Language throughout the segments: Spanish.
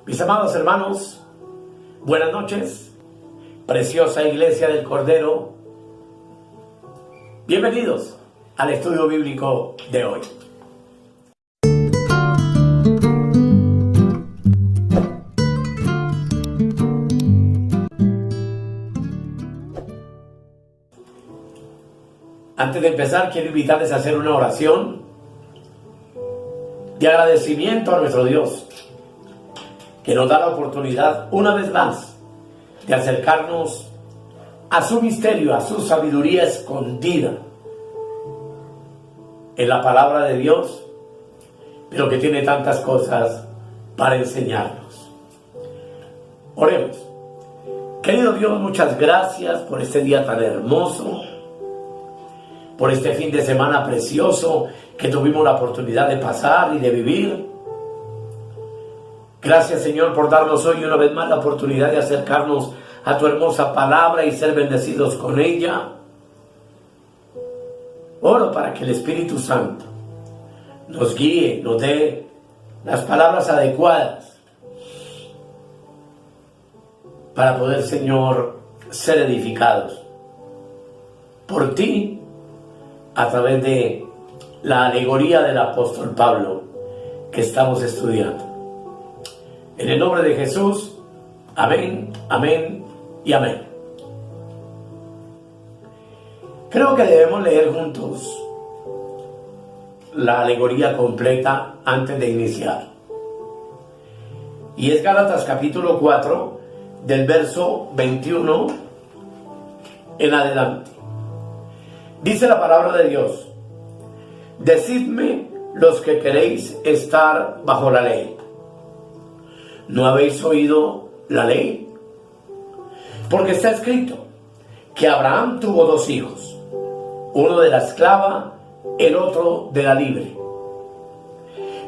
Mis amados hermanos, buenas noches, preciosa Iglesia del Cordero. Bienvenidos al estudio bíblico de hoy. Antes de empezar, quiero invitarles a hacer una oración de agradecimiento a nuestro Dios, que nos da la oportunidad una vez más de acercarnos a su misterio, a su sabiduría escondida en la palabra de Dios, pero que tiene tantas cosas para enseñarnos. Oremos. Querido Dios, muchas gracias por este día tan hermoso, por este fin de semana precioso que tuvimos la oportunidad de pasar y de vivir. Gracias, Señor, por darnos hoy una vez más la oportunidad de acercarnos a tu hermosa palabra y ser bendecidos con ella. Oro para que el Espíritu Santo nos guíe, nos dé las palabras adecuadas para poder, Señor, ser edificados por ti a través de la alegoría del apóstol Pablo que estamos estudiando. En el nombre de Jesús, amén, amén y amén. Creo que debemos leer juntos la alegoría completa antes de iniciar. Y es Gálatas capítulo 4, del verso 21 en adelante. Dice la palabra de Dios: decidme los que queréis estar bajo la ley. ¿No habéis oído la ley? Porque está escrito que Abraham tuvo dos hijos, uno de la esclava, el otro de la libre.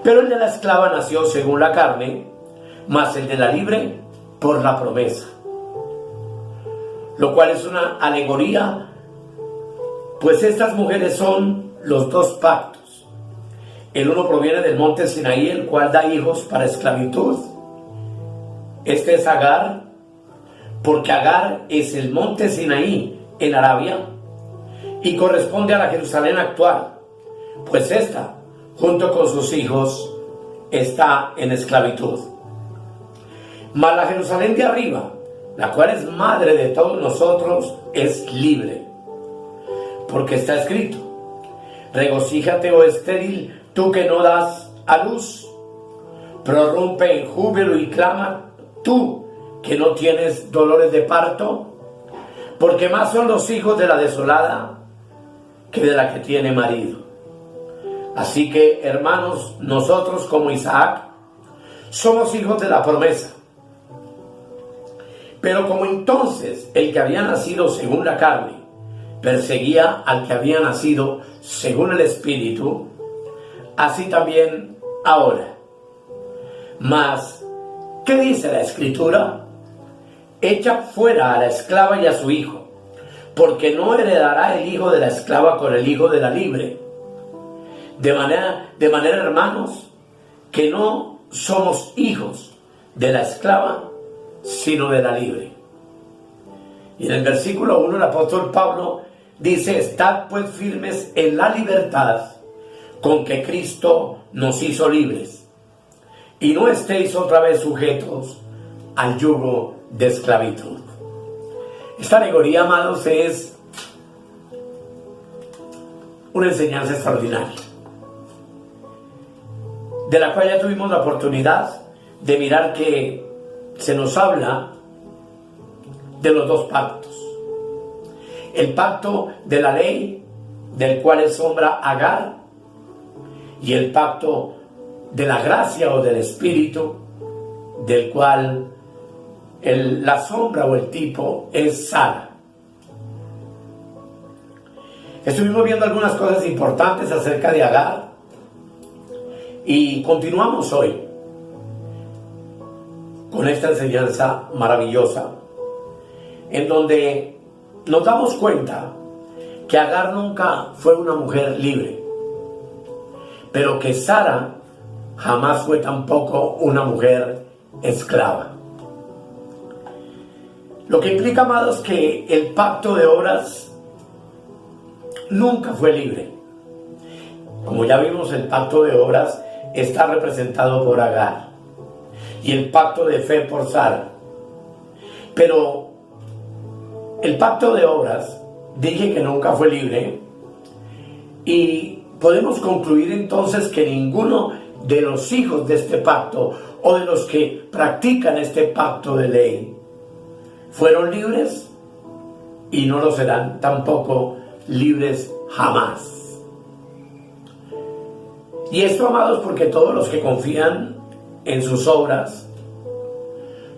Pero el de la esclava nació según la carne, mas el de la libre por la promesa. Lo cual es una alegoría, pues estas mujeres son los dos pactos. El uno proviene del monte Sinaí, el cual da hijos para esclavitud. Este es Agar, porque Agar es el monte Sinaí en Arabia y corresponde a la Jerusalén actual, pues esta, junto con sus hijos, está en esclavitud. Mas la Jerusalén de arriba, la cual es madre de todos nosotros, es libre, porque está escrito: regocíjate, oh estéril, tú que no das a luz, prorrumpe en júbilo y clama, tú que no tienes dolores de parto, porque más son los hijos de la desolada que de la que tiene marido. Así que, hermanos, nosotros como Isaac somos hijos de la promesa. Pero como entonces el que había nacido según la carne perseguía al que había nacido según el Espíritu, así también ahora. Mas, ¿qué dice la Escritura? Echa fuera a la esclava y a su hijo, porque no heredará el hijo de la esclava con el hijo de la libre. De manera, hermanos, que no somos hijos de la esclava, sino de la libre. Y en el versículo 1 el apóstol Pablo dice: estad pues firmes en la libertad con que Cristo nos hizo libres, y no estéis otra vez sujetos al yugo de esclavitud. Esta alegoría, amados, es una enseñanza extraordinaria, de la cual ya tuvimos la oportunidad de mirar que se nos habla de los dos pactos. El pacto de la ley, del cual es sombra Agar, y el pacto de la gracia o del Espíritu, del cual la sombra o el tipo es Sara. Estuvimos viendo algunas cosas importantes acerca de Agar y continuamos hoy con esta enseñanza maravillosa, en donde nos damos cuenta que Agar nunca fue una mujer libre, pero que Sara jamás fue tampoco una mujer esclava. Lo que implica, amados, que el pacto de obras nunca fue libre. Como ya vimos, el pacto de obras está representado por Agar y el pacto de fe por Sara. Pero el pacto de obras, dije que nunca fue libre, y podemos concluir entonces que ninguno de los hijos de este pacto o de los que practican este pacto de ley fueron libres y no lo serán tampoco libres jamás. Y esto, amados, porque todos los que confían en sus obras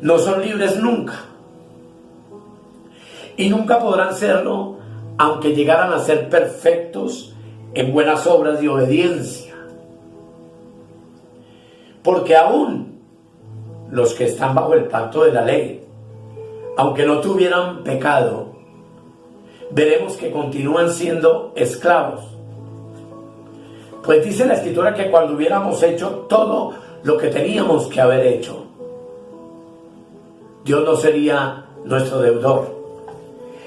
no son libres nunca. Y nunca podrán serlo, aunque llegaran a ser perfectos en buenas obras y obediencia. Porque aún los que están bajo el pacto de la ley, aunque no tuvieran pecado, veremos que continúan siendo esclavos. Pues dice la Escritura que cuando hubiéramos hecho todo lo que teníamos que haber hecho, Dios no sería nuestro deudor,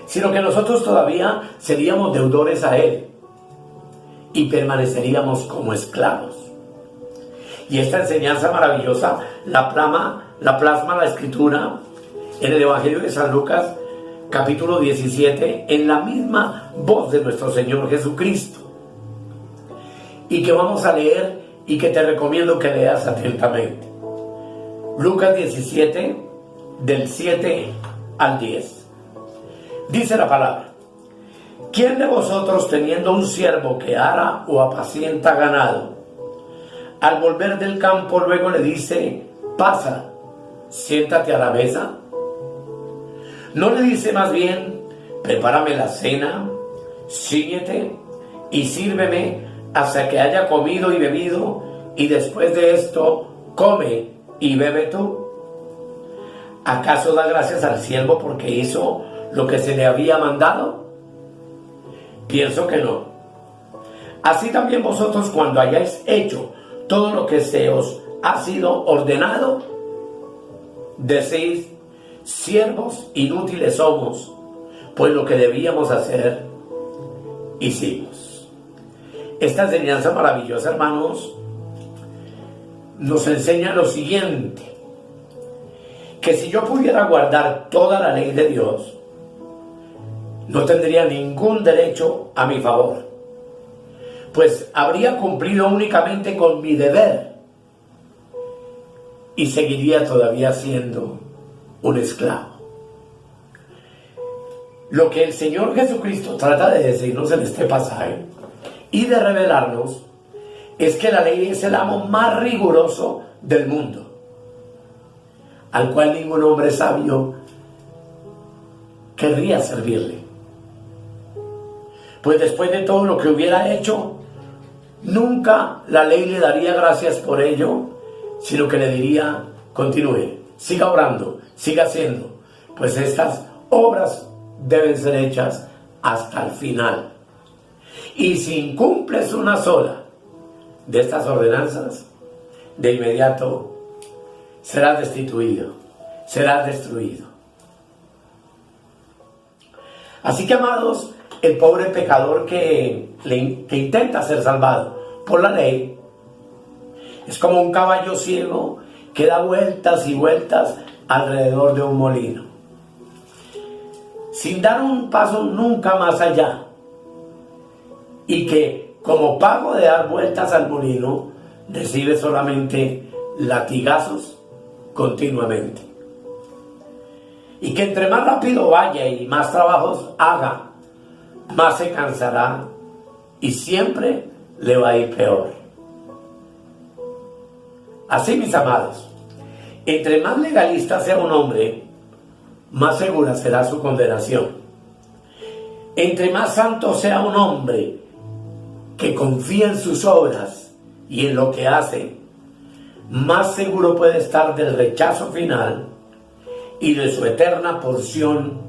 sino que nosotros todavía seríamos deudores a Él y permaneceríamos como esclavos. Y esta enseñanza maravillosa la plasma la Escritura en el Evangelio de San Lucas, capítulo 17, en la misma voz de nuestro Señor Jesucristo, y que vamos a leer y que te recomiendo que leas atentamente. Lucas 17, del 7 al 10. Dice la palabra: ¿quién de vosotros, teniendo un siervo que ara o apacienta ganado, al volver del campo luego le dice: pasa, siéntate a la mesa? ¿No le dice más bien: prepárame la cena, cíñete y sírveme hasta que haya comido y bebido, y después de esto come y bebe tú? ¿Acaso da gracias al siervo porque hizo lo que se le había mandado? Pienso que no. Así también vosotros, cuando hayáis hecho todo lo que se os ha sido ordenado, decís: siervos inútiles somos, pues lo que debíamos hacer, hicimos. Esta enseñanza maravillosa, hermanos, nos enseña lo siguiente: que si yo pudiera guardar toda la ley de Dios, no tendría ningún derecho a mi favor, pues habría cumplido únicamente con mi deber y seguiría todavía siendo un esclavo. Lo que el Señor Jesucristo trata de decirnos en este pasaje y de revelarnos es que la ley es el amo más riguroso del mundo, al cual ningún hombre sabio querría servirle. Pues después de todo lo que hubiera hecho, nunca la ley le daría gracias por ello, sino que le diría: continúe, siga orando, siga haciendo, pues estas obras deben ser hechas hasta el final. Y si incumples una sola de estas ordenanzas, de inmediato serás destituido, serás destruido. Así que, amados, el pobre pecador que intenta ser salvado por la ley es como un caballo ciego que da vueltas y vueltas alrededor de un molino, sin dar un paso nunca más allá, y que como pago de dar vueltas al molino recibe solamente latigazos continuamente, y que entre más rápido vaya y más trabajos haga, más se cansará y siempre le va a ir peor. Así, mis amados, entre más legalista sea un hombre, más segura será su condenación. Entre más santo sea un hombre que confía en sus obras y en lo que hace, más seguro puede estar del rechazo final y de su eterna porción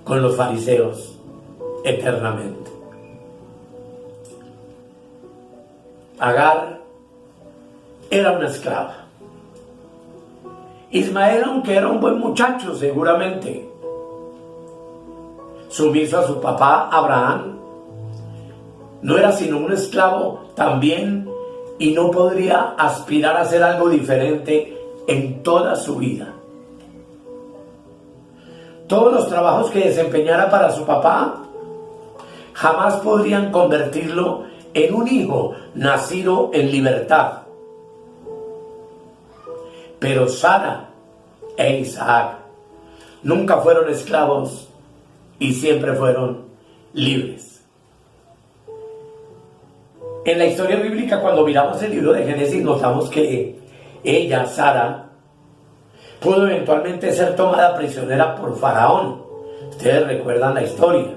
con los fariseos eternamente. Agar era una esclava, Ismael, aunque era un buen muchacho seguramente, sumiso a su papá Abraham, no era sino un esclavo también y no podría aspirar a hacer algo diferente en toda su vida. Todos los trabajos que desempeñara para su papá jamás podrían convertirlo en un hijo nacido en libertad. Pero Sara e Isaac nunca fueron esclavos y siempre fueron libres. En la historia bíblica, cuando miramos el libro de Génesis, notamos que ella, Sara, pudo eventualmente ser tomada prisionera por Faraón. Ustedes recuerdan la historia.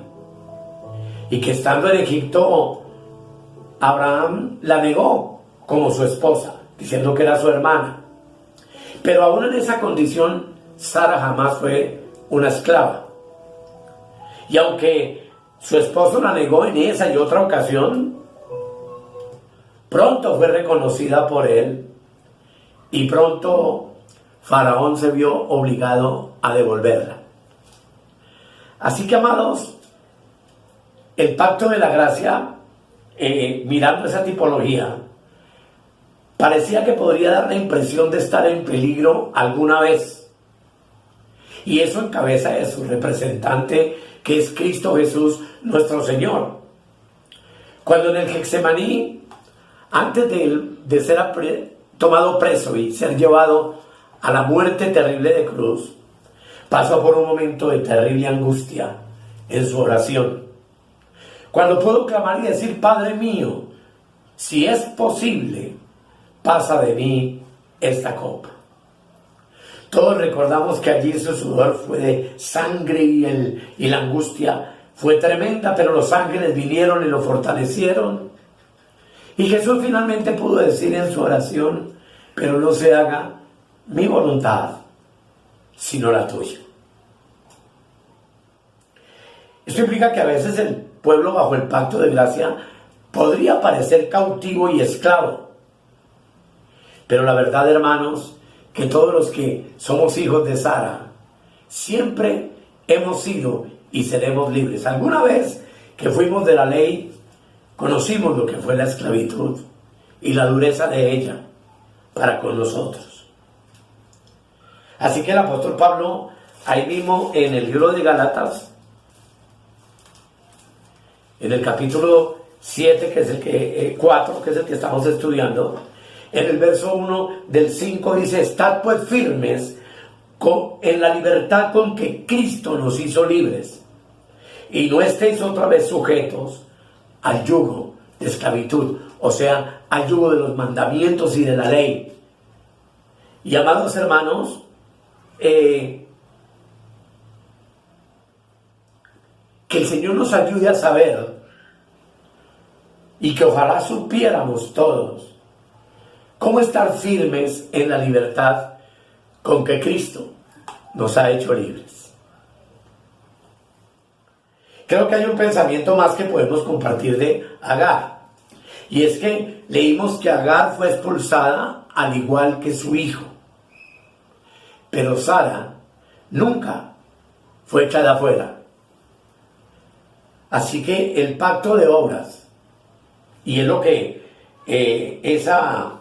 Y que estando en Egipto, Abraham la negó como su esposa, diciendo que era su hermana. Pero aún en esa condición, Sara jamás fue una esclava. Y aunque su esposo la negó en esa y otra ocasión, pronto fue reconocida por él y pronto Faraón se vio obligado a devolverla. Así que, amados, el pacto de la gracia, mirando esa tipología, parecía que podría dar la impresión de estar en peligro alguna vez. Y eso en cabeza de su representante, que es Cristo Jesús, nuestro Señor. Cuando en el Getsemaní, antes de ser tomado preso y ser llevado a la muerte terrible de cruz, pasó por un momento de terrible angustia en su oración. Cuando pudo clamar y decir: Padre mío, si es posible, pasa de mí esta copa. Todos recordamos que allí su sudor fue de sangre y la angustia fue tremenda, pero los ángeles vinieron y lo fortalecieron. Y Jesús finalmente pudo decir en su oración: pero no se haga mi voluntad, sino la tuya. Esto implica que a veces el pueblo bajo el pacto de gracia podría parecer cautivo y esclavo. Pero la verdad, hermanos, que todos los que somos hijos de Sara, siempre hemos sido y seremos libres. Alguna vez que fuimos de la ley, conocimos lo que fue la esclavitud y la dureza de ella para con nosotros. Así que el apóstol Pablo, ahí mismo en el libro de Gálatas, en el capítulo 7, que es el que 4, que es el que estamos estudiando, en el verso 1 del 5 dice: estad pues firmes en la libertad con que Cristo nos hizo libres, y no estéis otra vez sujetos al yugo de esclavitud, o sea, al yugo de los mandamientos y de la ley. Y amados hermanos, que el Señor nos ayude a saber, y que ojalá supiéramos todos cómo estar firmes en la libertad con que Cristo nos ha hecho libres. Creo que hay un pensamiento más que podemos compartir de Agar, y es que leímos que Agar fue expulsada al igual que su hijo, pero Sara nunca fue echada afuera. Así que el pacto de obras, y es lo que esa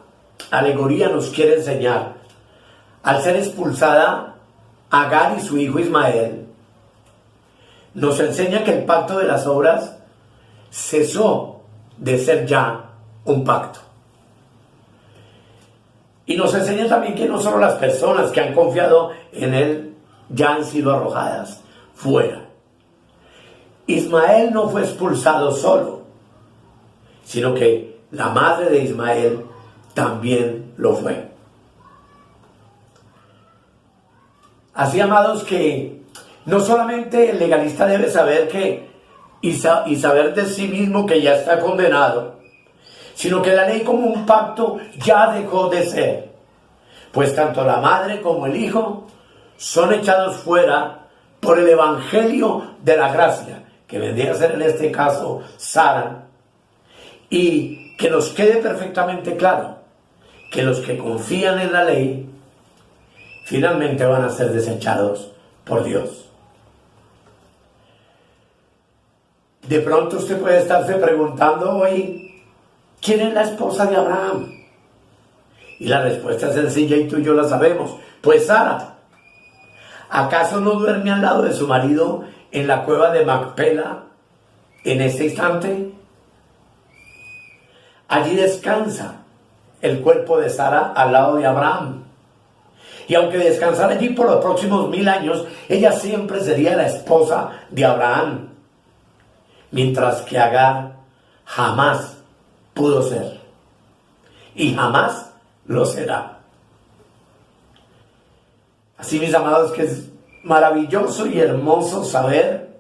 alegoría nos quiere enseñar, al ser expulsada Agar y su hijo Ismael, nos enseña que el pacto de las obras cesó de ser ya un pacto. Y nos enseña también que no solo las personas que han confiado en él ya han sido arrojadas fuera. Ismael no fue expulsado solo, sino que la madre de Ismael también lo fue. Así, amados, que no solamente el legalista debe saber que y saber de sí mismo que ya está condenado, sino que la ley como un pacto ya dejó de ser, pues tanto la madre como el hijo son echados fuera por el evangelio de la gracia, que vendría a ser en este caso Sara, y que nos quede perfectamente claro que los que confían en la ley finalmente van a ser desechados por Dios. De pronto usted puede estarse preguntando hoy, ¿quién es la esposa de Abraham? Y la respuesta es sencilla y tú y yo la sabemos, pues Sara. ¿Acaso no duerme al lado de su marido en la cueva de Macpela en este instante? Allí descansa el cuerpo de Sara al lado de Abraham. Y aunque descansara allí por los próximos 1000 años, ella siempre sería la esposa de Abraham. Mientras que Agar jamás pudo ser. Y jamás lo será. Así, mis amados, que es maravilloso y hermoso saber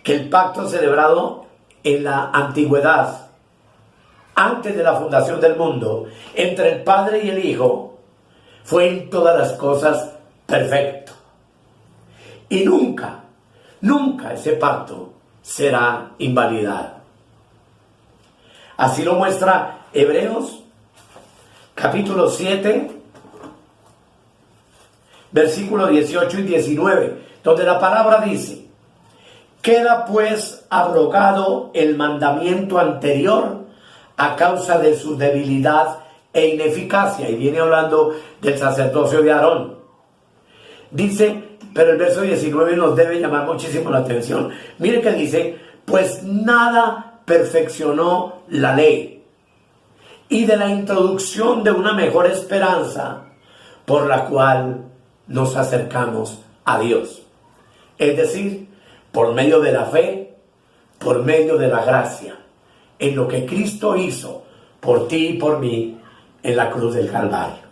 que el pacto celebrado en la antigüedad, antes de la fundación del mundo, entre el Padre y el Hijo, fue en todas las cosas perfecto. Y nunca, nunca ese pacto será invalidado. Así lo muestra Hebreos, capítulo 7, versículos 18 y 19, donde la palabra dice: queda pues abrogado el mandamiento anterior a causa de su debilidad e ineficacia. Y viene hablando del sacerdocio de Aarón. Dice, pero el verso 19 nos debe llamar muchísimo la atención. Mire que dice, pues nada perfeccionó la ley, y de la introducción de una mejor esperanza por la cual nos acercamos a Dios. Es decir, por medio de la fe, por medio de la gracia, en lo que Cristo hizo por ti y por mí en la cruz del Calvario.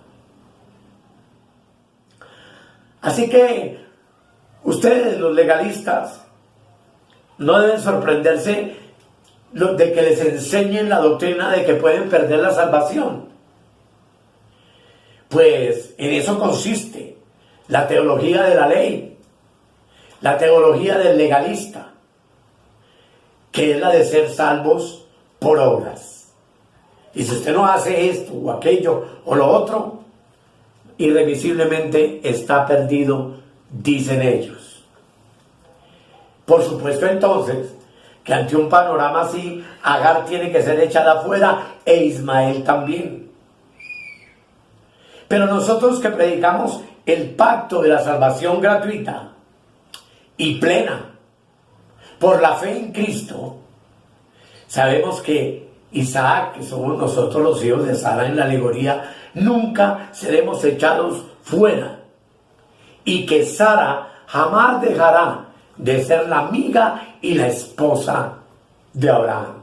Así que ustedes, los legalistas, no deben sorprenderse de que les enseñen la doctrina de que pueden perder la salvación. Pues en eso consiste la teología de la ley, la teología del legalista, que es la de ser salvos por obras. Y si usted no hace esto o aquello o lo otro, irremisiblemente está perdido, dicen ellos. Por supuesto, entonces, que ante un panorama así, Agar tiene que ser echada afuera e Ismael también. Pero nosotros que predicamos el pacto de la salvación gratuita y plena por la fe en Cristo, sabemos que Isaac, que somos nosotros los hijos de Sara en la alegoría, nunca seremos echados fuera, y que Sara jamás dejará de ser la amiga y la esposa de Abraham.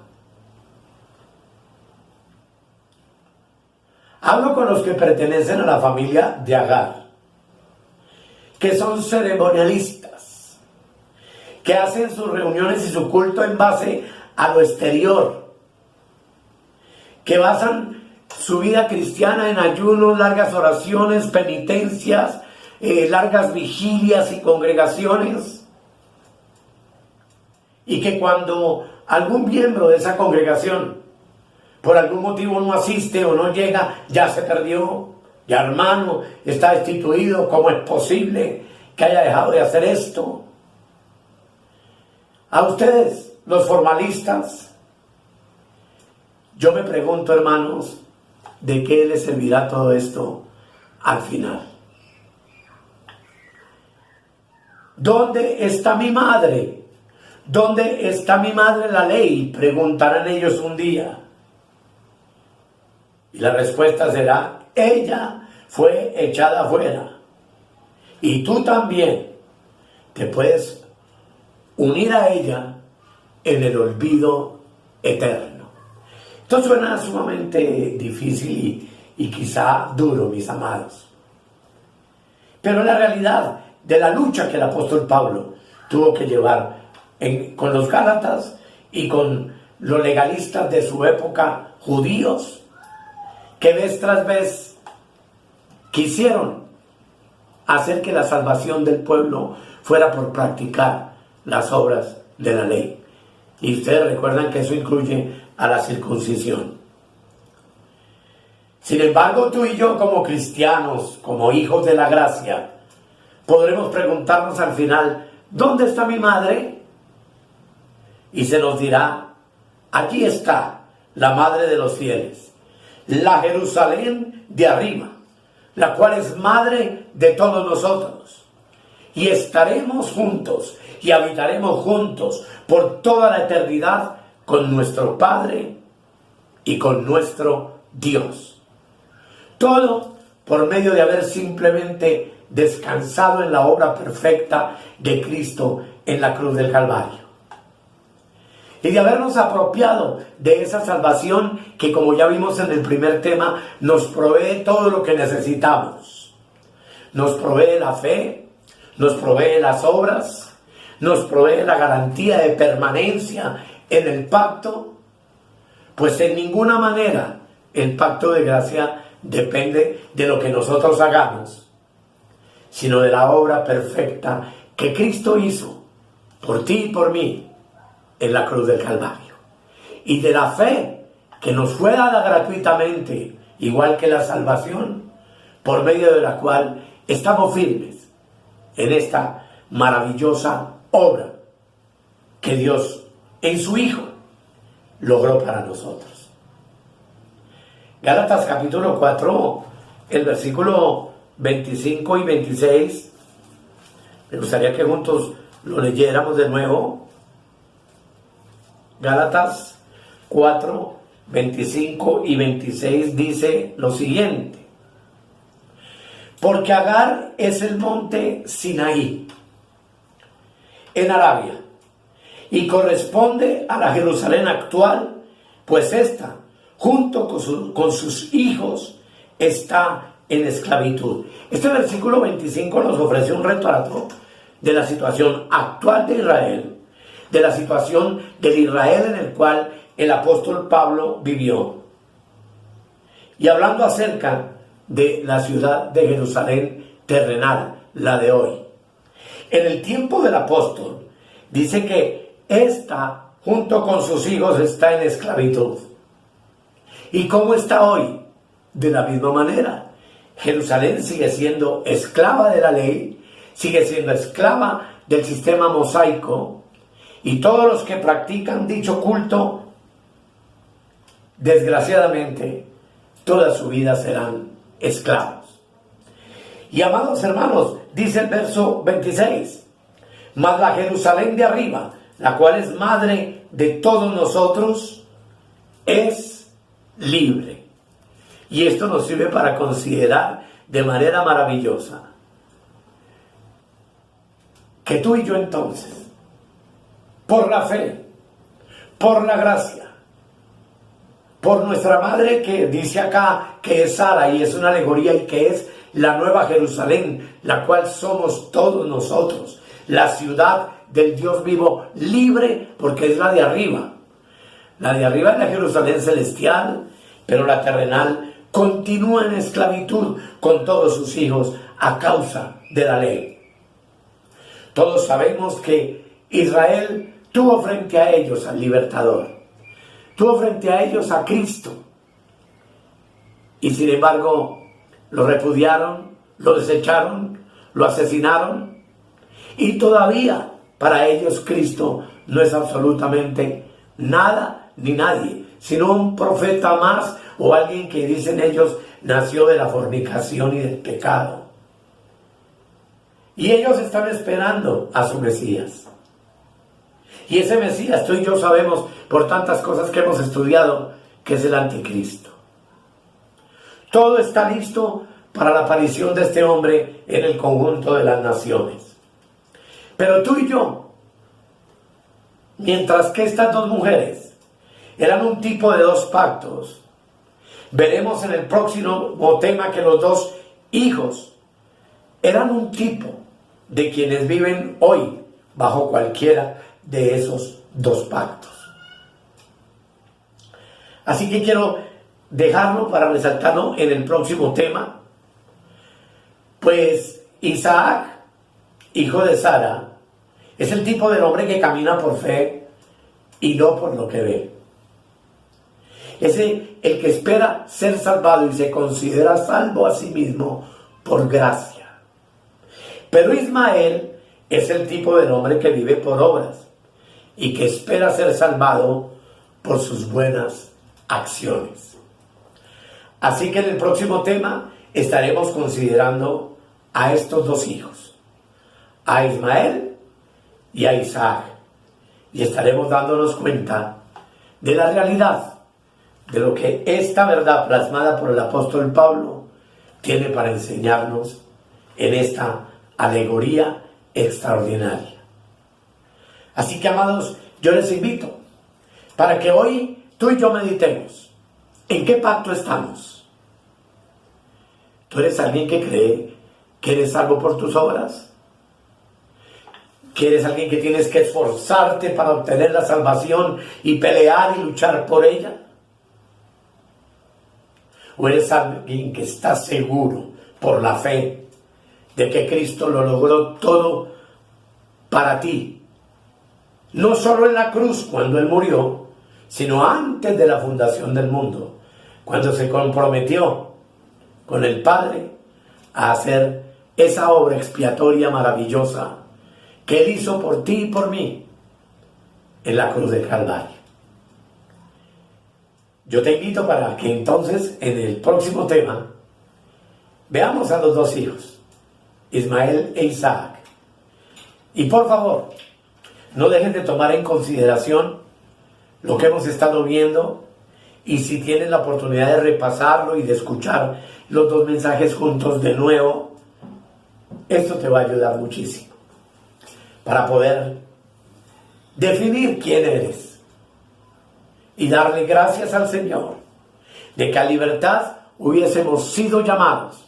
Hablo con los que pertenecen a la familia de Agar, que son ceremonialistas, que hacen sus reuniones y su culto en base a lo exterior, que basan su vida cristiana en ayunos, largas oraciones, penitencias, largas vigilias y congregaciones, y que cuando algún miembro de esa congregación por algún motivo no asiste o no llega, ya se perdió, ya hermano, está destituido. ¿Cómo es posible que haya dejado de hacer esto? A ustedes, los formalistas, yo me pregunto, hermanos, ¿de qué les servirá todo esto al final? ¿Dónde está mi madre? ¿Dónde está mi madre la ley? Preguntarán ellos un día. Y la respuesta será, ella fue echada afuera. Y tú también te puedes unir a ella en el olvido eterno. Esto suena sumamente difícil y quizá duro, mis amados. Pero la realidad de la lucha que el apóstol Pablo tuvo que llevar con los gálatas y con los legalistas de su época, judíos, que vez tras vez quisieron hacer que la salvación del pueblo fuera por practicar las obras de la ley. Y ustedes recuerdan que eso incluye a la circuncisión. Sin embargo, tú y yo como cristianos, como hijos de la gracia, podremos preguntarnos al final, ¿dónde está mi madre? Y se nos dirá, allí está la madre de los fieles, la Jerusalén de arriba, la cual es madre de todos nosotros. Y estaremos juntos y habitaremos juntos por toda la eternidad con nuestro Padre y con nuestro Dios. Todo por medio de haber simplemente descansado en la obra perfecta de Cristo en la cruz del Calvario. Y de habernos apropiado de esa salvación que, como ya vimos en el primer tema, nos provee todo lo que necesitamos. Nos provee la fe, nos provee las obras, nos provee la garantía de permanencia en el pacto, pues en ninguna manera el pacto de gracia depende de lo que nosotros hagamos, sino de la obra perfecta que Cristo hizo por ti y por mí en la cruz del Calvario, y de la fe que nos fue dada gratuitamente, igual que la salvación, por medio de la cual estamos firmes en esta maravillosa obra que Dios en su Hijo logró para nosotros. Gálatas capítulo 4, el versículo 25 y 26, me gustaría que juntos lo leyéramos de nuevo. Gálatas 4, 25 y 26 dice lo siguiente: porque Agar es el monte Sinaí en Arabia y corresponde a la Jerusalén actual, pues ésta, junto con sus hijos, está en esclavitud. Este versículo 25 nos ofrece un retrato de la situación actual de Israel, de la situación del Israel en el cual el apóstol Pablo vivió. Y hablando acerca de la ciudad de Jerusalén terrenal, la de hoy. En el tiempo del apóstol, dice que ésta, junto con sus hijos, está en esclavitud. ¿Y cómo está hoy? De la misma manera. Jerusalén sigue siendo esclava de la ley, sigue siendo esclava del sistema mosaico, y todos los que practican dicho culto, desgraciadamente, toda su vida serán esclavos. Y amados hermanos, dice el verso 26, mas la Jerusalén de arriba, la cual es madre de todos nosotros, es libre. Y esto nos sirve para considerar de manera maravillosa que tú y yo entonces, por la fe, por la gracia, por nuestra madre que dice acá que es Sara y es una alegoría y que es la nueva Jerusalén, la cual somos todos nosotros, la ciudad del Dios vivo, libre porque es la de arriba. La de arriba es la Jerusalén celestial, pero la terrenal continúa en esclavitud con todos sus hijos a causa de la ley. Todos sabemos que Israel tuvo frente a ellos al libertador, tuvo frente a ellos a Cristo, y sin embargo lo repudiaron, lo desecharon, lo asesinaron, y todavía para ellos Cristo no es absolutamente nada ni nadie, sino un profeta más o alguien que dicen ellos nació de la fornicación y del pecado. Y ellos están esperando a su Mesías. Y ese Mesías, tú y yo sabemos por tantas cosas que hemos estudiado, que es el anticristo. Todo está listo para la aparición de este hombre en el conjunto de las naciones. Pero tú y yo, mientras que estas dos mujeres eran un tipo de dos pactos, veremos en el próximo tema que los dos hijos eran un tipo de quienes viven hoy bajo cualquiera de esos dos pactos. Así que quiero dejarlo para resaltarlo en el próximo tema. Pues Isaac, hijo de Sara, es el tipo del hombre que camina por fe y no por lo que ve. el que espera ser salvado y se considera salvo a sí mismo por gracia. Pero Ismael es el tipo del hombre que vive por obras y que espera ser salvado por sus buenas acciones. Así que en el próximo tema estaremos considerando a estos dos hijos, a Ismael y a Isaac, y estaremos dándonos cuenta de la realidad de lo que esta verdad plasmada por el apóstol Pablo tiene para enseñarnos en esta alegoría extraordinaria. Así que, amados, yo les invito para que hoy tú y yo meditemos en qué pacto estamos. ¿Tú eres alguien que cree que eres salvo por tus obras? ¿Que eres alguien que tienes que esforzarte para obtener la salvación y pelear y luchar por ella? ¿O eres alguien que está seguro por la fe de que Cristo lo logró todo para ti? No solo en la cruz cuando Él murió, sino antes de la fundación del mundo, cuando se comprometió con el Padre a hacer esa obra expiatoria maravillosa que Él hizo por ti y por mí en la cruz del Calvario. Yo te invito para que entonces en el próximo tema veamos a los dos hijos, Ismael e Isaac. Y por favor, no dejen de tomar en consideración lo que hemos estado viendo, y si tienen la oportunidad de repasarlo y de escuchar los dos mensajes juntos de nuevo, esto te va a ayudar muchísimo para poder definir quién eres y darle gracias al Señor de que a libertad hubiésemos sido llamados,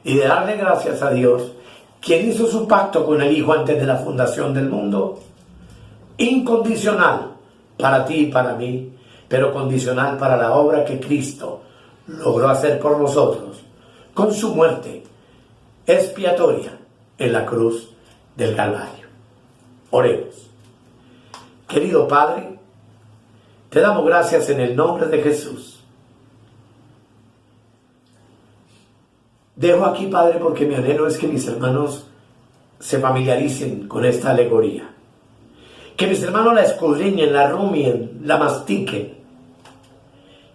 y de darle gracias a Dios, quien hizo su pacto con el Hijo antes de la fundación del mundo, incondicional para ti y para mí, pero condicional para la obra que Cristo logró hacer por nosotros con su muerte expiatoria en la cruz del Calvario. Oremos. Querido Padre, te damos gracias en el nombre de Jesús. Dejo aquí, Padre, porque mi anhelo es que mis hermanos se familiaricen con esta alegoría. Que mis hermanos la escudriñen, la rumien, la mastiquen,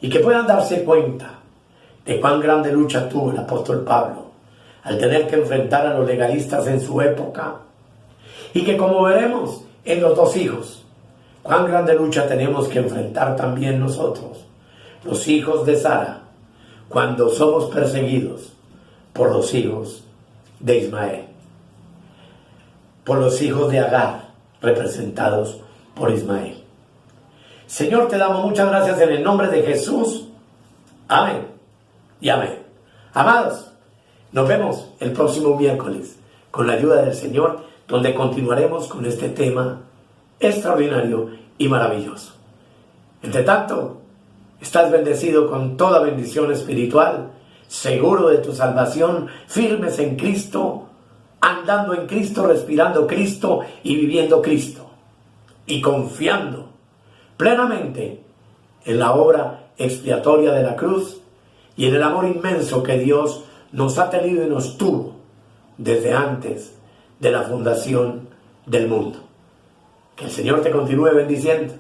y que puedan darse cuenta de cuán grande lucha tuvo el apóstol Pablo al tener que enfrentar a los legalistas en su época, y que, como veremos en los dos hijos, cuán grande lucha tenemos que enfrentar también nosotros, los hijos de Sara, cuando somos perseguidos por los hijos de Ismael, por los hijos de Agar, representados por Ismael. Señor, te damos muchas gracias en el nombre de Jesús. Amén y amén. Amados, nos vemos el próximo miércoles con la ayuda del Señor, donde continuaremos con este tema extraordinario y maravilloso. Entre tanto, estás bendecido con toda bendición espiritual, seguro de tu salvación, firmes en Cristo, andando en Cristo, respirando Cristo y viviendo Cristo, y confiando plenamente en la obra expiatoria de la cruz y en el amor inmenso que Dios nos ha tenido y nos tuvo desde antes de la fundación del mundo. Que el Señor te continúe bendiciendo.